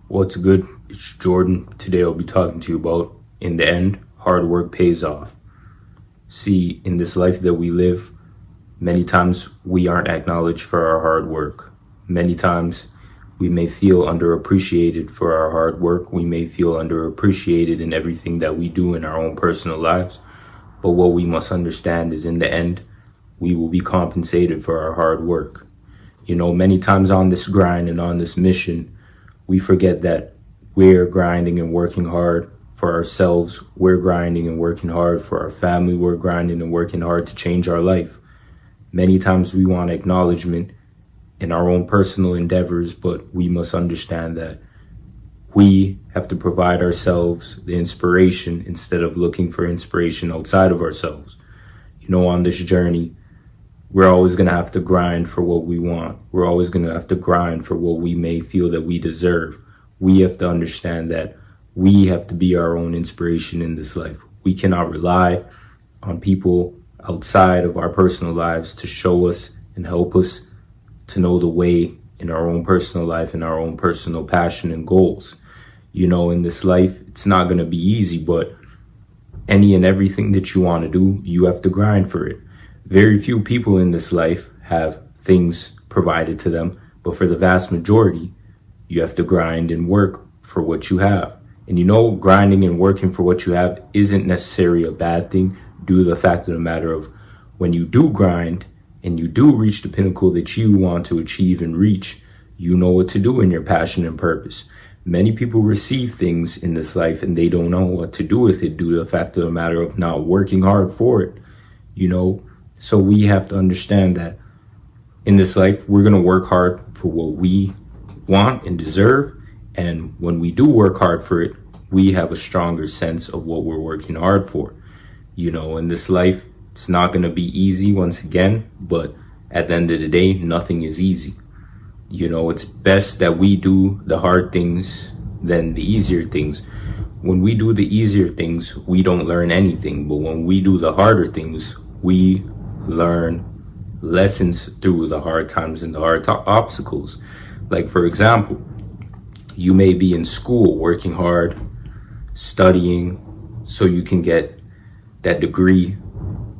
What's good? It's Jordan. Today I'll be talking to you about, in the end, hard work pays off. See, in this life that we live, many times we aren't acknowledged for our hard work. Many times we may feel underappreciated for our hard work. We may feel underappreciated in everything that we do in our own personal lives. But what we must understand is, in the end, we will be compensated for our hard work. Many times on this grind and on this mission, we forget that we're grinding and working hard for ourselves. We're grinding and working hard for our family. We're grinding and working hard to change our life. Many times we want acknowledgement in our own personal endeavors, but we must understand that we have to provide ourselves the inspiration instead of looking for inspiration outside of ourselves. On this journey, we're always going to have to grind for what we want. We're always going to have to grind for what we may feel that we deserve. We have to understand that we have to be our own inspiration in this life. We cannot rely on people outside of our personal lives to show us and help us to know the way in our own personal life and our own personal passion and goals. In this life, it's not going to be easy, but any and everything that you want to do, you have to grind for it. Very few people in this life have things provided to them, but for the vast majority, you have to grind and work for what you have. And grinding and working for what you have isn't necessarily a bad thing, due to the fact of the matter of, when you do grind and you do reach the pinnacle that you want to achieve and reach, you know what to do in your passion and purpose. Many people receive things in this life and they don't know what to do with it due to the fact of the matter of not working hard for it. So we have to understand that in this life, we're going to work hard for what we want and deserve. And when we do work hard for it, we have a stronger sense of what we're working hard for. In this life, it's not going to be easy once again, but at the end of the day, nothing is easy. It's best that we do the hard things than the easier things. When we do the easier things, we don't learn anything. But when we do the harder things, we learn lessons through the hard times and the hard obstacles. Like, for example, you may be in school working hard, studying so you can get that degree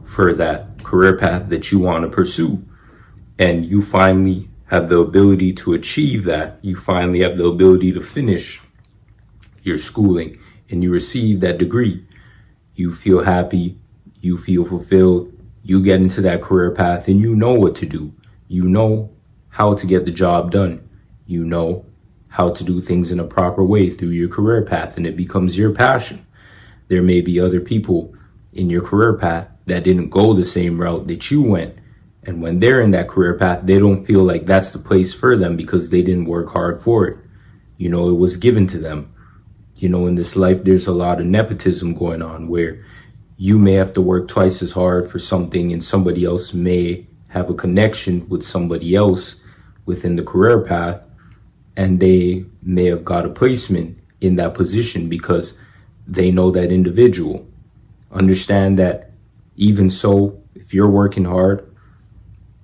for that career path that you want to pursue. And you finally have the ability to achieve that. You finally have the ability to finish your schooling and you receive that degree. You feel happy, you feel fulfilled, you get into that career path and you know what to do. You know how to get the job done. You know how to do things in a proper way through your career path, and it becomes your passion. There may be other people in your career path that didn't go the same route that you went. And when they're in that career path, they don't feel like that's the place for them because they didn't work hard for it. It was given to them. In this life, there's a lot of nepotism going on where you may have to work twice as hard for something and somebody else may have a connection with somebody else within the career path, and they may have got a placement in that position because they know that individual. Understand that even so, if you're working hard,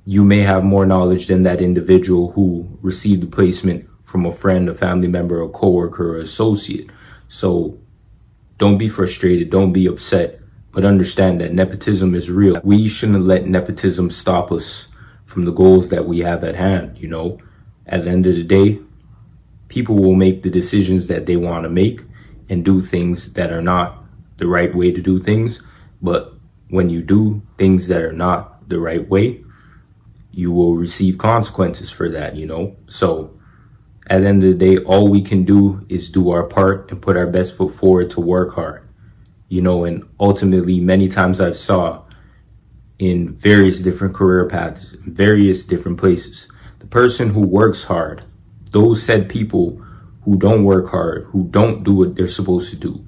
you may have more knowledge than that individual who received the placement from a friend, a family member, a coworker, or associate. So don't be frustrated, don't be upset, but understand that nepotism is real. We shouldn't let nepotism stop us from the goals that we have at hand. At the end of the day, people will make the decisions that they want to make and do things that are not the right way to do things. But when you do things that are not the right way, you will receive consequences for that, So at the end of the day, all we can do is do our part and put our best foot forward to work hard. And ultimately, many times I've saw in various different career paths, various different places, the person who works hard, those said people who don't work hard, who don't do what they're supposed to do,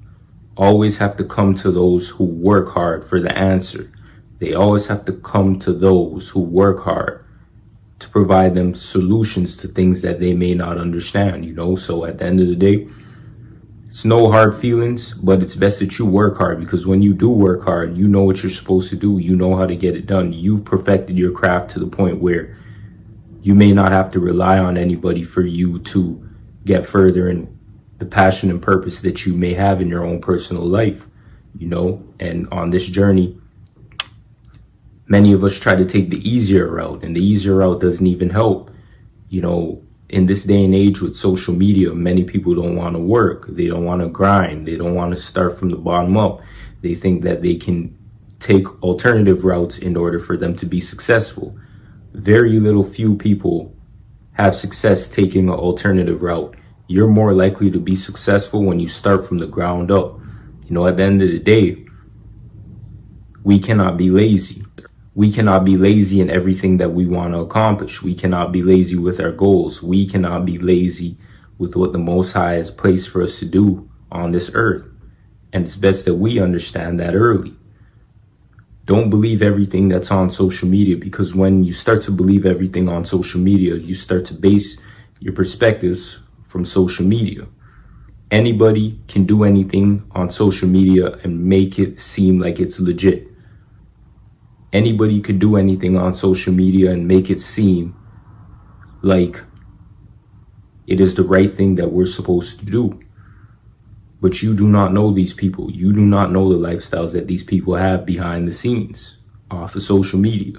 always have to come to those who work hard for the answer. They always have to come to those who work hard to provide them solutions to things that they may not understand, So at the end of the day, it's no hard feelings, but it's best that you work hard, because when you do work hard, you know what you're supposed to do. You know how to get it done. You've perfected your craft to the point where you may not have to rely on anybody for you to get further in the passion and purpose that you may have in your own personal life, and on this journey, many of us try to take the easier route, and the easier route doesn't even help. In this day and age with social media, many people don't want to work. They don't want to grind. They don't want to start from the bottom up. They think that they can take alternative routes in order for them to be successful. Very few people have success taking an alternative route. You're more likely to be successful when you start from the ground up. At the end of the day, we cannot be lazy. We cannot be lazy in everything that we want to accomplish. We cannot be lazy with our goals. We cannot be lazy with what the Most High has placed for us to do on this earth. And it's best that we understand that early. Don't believe everything that's on social media, because when you start to believe everything on social media, you start to base your perspectives from social media. Anybody can do anything on social media and make it seem like it's legit. Anybody could do anything on social media and make it seem like it is the right thing that we're supposed to do. But you do not know these people. You do not know the lifestyles that these people have behind the scenes off of social media.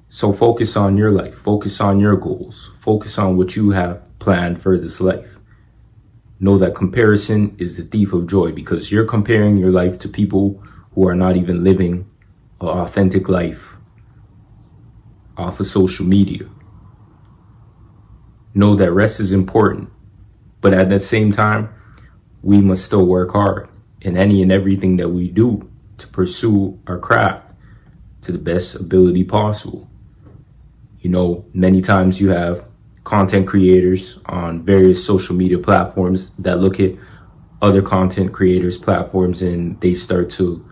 So focus on your life. Focus on your goals. Focus on what you have planned for this life. Know that comparison is the thief of joy, because you're comparing your life to people who are not even living an authentic life off of social media. Know that rest is important, but at the same time, we must still work hard in any and everything that we do to pursue our craft to the best ability possible. Many times you have content creators on various social media platforms that look at other content creators' platforms and they start to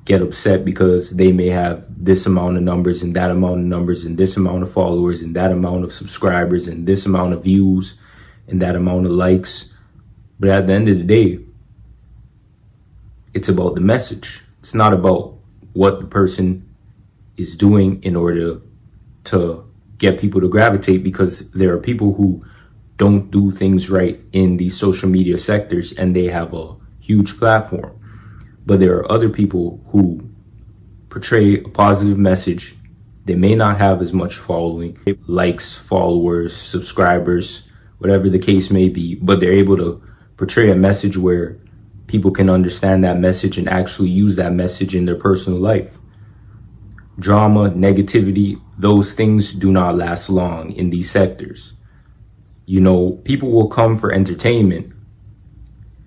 get upset because they may have this amount of numbers and that amount of numbers and this amount of followers and that amount of subscribers and this amount of views and that amount of likes. But at the end of the day, it's about the message. It's not about what the person is doing in order to get people to gravitate, because there are people who don't do things right in these social media sectors and they have a huge platform. But there are other people who portray a positive message. They may not have as much following, likes, followers, subscribers, whatever the case may be, but they're able to portray a message where people can understand that message and actually use that message in their personal life. Drama, negativity, those things do not last long in these sectors. People will come for entertainment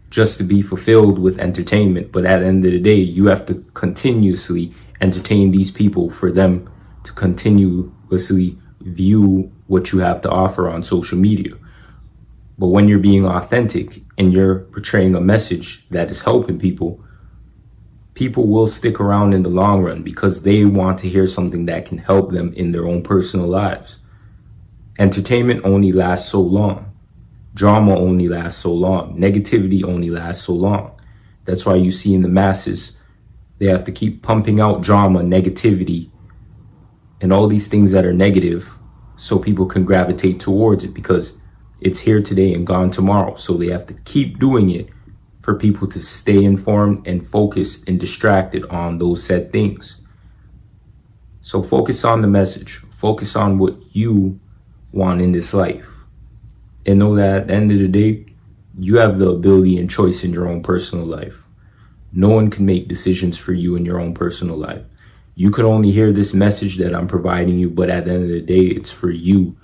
just to be fulfilled with entertainment. But at the end of the day, you have to continuously entertain these people for them to continuously view what you have to offer on social media. But when you're being authentic and you're portraying a message that is helping people, people will stick around in the long run because they want to hear something that can help them in their own personal lives. Entertainment only lasts so long. Drama only lasts so long. Negativity only lasts so long. That's why you see in the masses, they have to keep pumping out drama, negativity, and all these things that are negative so people can gravitate towards it, because it's here today and gone tomorrow. So they have to keep doing it for people to stay informed and focused and distracted on those said things. So focus on the message. Focus on what you want in this life. And know that at the end of the day, you have the ability and choice in your own personal life. No one can make decisions for you in your own personal life. You can only hear this message that I'm providing you, but at the end of the day, it's for you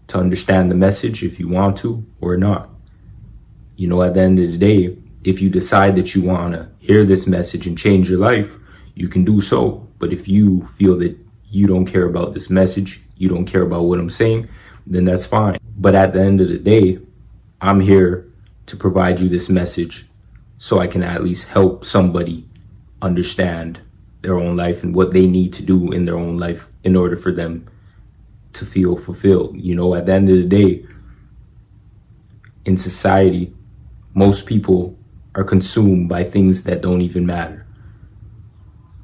to understand the message if you want to or not. At the end of the day, if you decide that you want to hear this message and change your life, you can do so. But if you feel that you don't care about this message, you don't care about what I'm saying, then that's fine. But at the end of the day, I'm here to provide you this message so I can at least help somebody understand their own life and what they need to do in their own life in order for them to feel fulfilled. At the end of the day, in society, most people are consumed by things that don't even matter.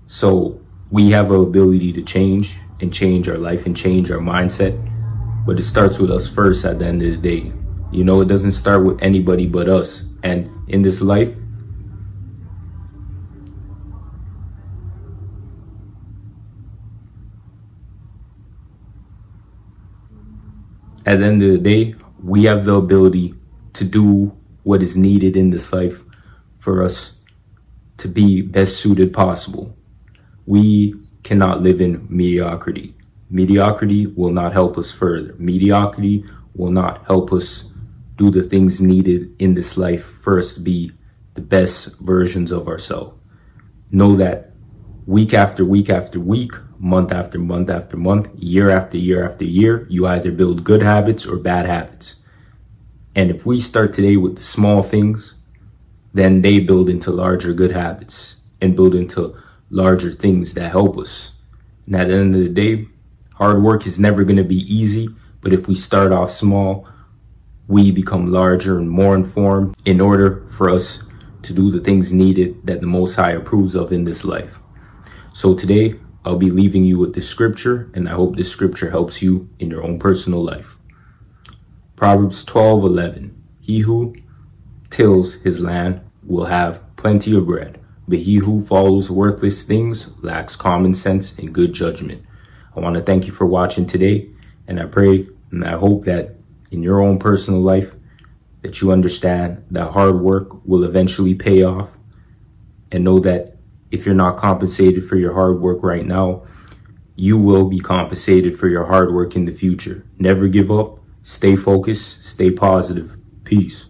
So we have an ability to change and change our life and change our mindset. But it starts with us first at the end of the day. You know, it doesn't start with anybody but us. And in this life, at the end of the day, we have the ability to do what is needed in this life for us to be best suited possible. We cannot live in mediocrity. Mediocrity will not help us further. Mediocrity will not help us do the things needed in this life for us to be the best versions of ourselves. Know that week after week after week, month after month after month, year after year after year, you either build good habits or bad habits. And if we start today with the small things, then they build into larger good habits and build into larger things that help us. And at the end of the day, hard work is never going to be easy, but if we start off small, we become larger and more informed in order for us to do the things needed that the Most High approves of in this life. So today, I'll be leaving you with this scripture, and I hope this scripture helps you in your own personal life. Proverbs 12:11. He who tills his land will have plenty of bread, but he who follows worthless things lacks common sense and good judgment. I want to thank you for watching today, and I pray and I hope that in your own personal life that you understand that hard work will eventually pay off, and know that if you're not compensated for your hard work right now, you will be compensated for your hard work in the future. Never give up, stay focused, stay positive. Peace.